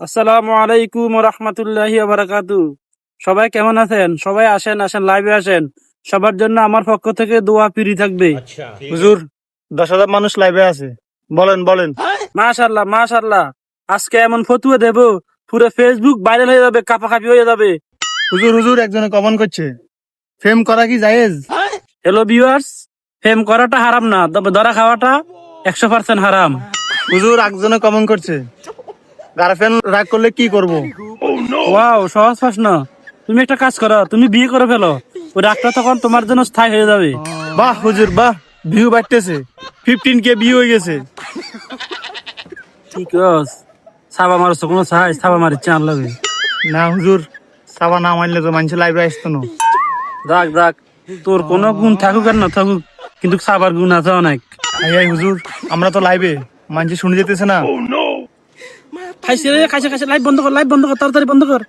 আসসালামু আলাইকুম রহমতুল্লাহি বারাকাতু। সবাই কেমন আছেন? সবাই আসেন আসেন, লাইভে আসেন। সবার জন্য আমার পক্ষ থেকে দোয়া ফ্রি থাকবে। হুজুর, 10,000 মানুষ লাইভে আছে, বলেন বলেন। মাশাআল্লাহ মাশাআল্লাহ, আজকে এমন ফতুয়া দেব পুরো ফেসবুক ভাইরাল হয়ে যাবে, কাপাকাপি হয়ে যাবে। হুজুর হুজুর একজনে কমেন্ট করছে, ফেম করা কি জায়েজ? হ্যালো ভিউয়ার্স, ফেম করাটা হারাম না, তবে ধরা খাওয়াটা 100% হারাম। হুজুর একজনে কমেন্ট করছে, গার্লফ্রেন্ড রাগ করলে কি করব? ওয়াও, সহজ প্রশ্ন। তুমি একটা কাজ করো, তুমি বিয়ে করে ফেলো, ওই রাগটা তখন তোমার জন্য স্থায়ী হয়ে যাবে। বাহ হুজুর বাহ, ভিউ বাড়তেছে, 15K ভিউ হয়ে গেছে। ঠিক আছে, সাবা মারছো কোনো সাহায্য, সাবা মারি চান লাগে। না হুজুর, সাবা না মানলে তো মানুষ লাইভে আসতো না। রাখ রাখ, তোর কোনো গুণ থাকুক আর না থাকুক, কিন্তু সাবার গুণ আছে অনেক। এই হুজুর, আমরা তো লাইভে, মানুষ শুনে যেতেছে না। খাইছে রে, খাইছে খাইছে, লাইভ বন্ধ কর, লাইভ বন্ধ কর, তাড়াতাড়ি বন্ধ কর।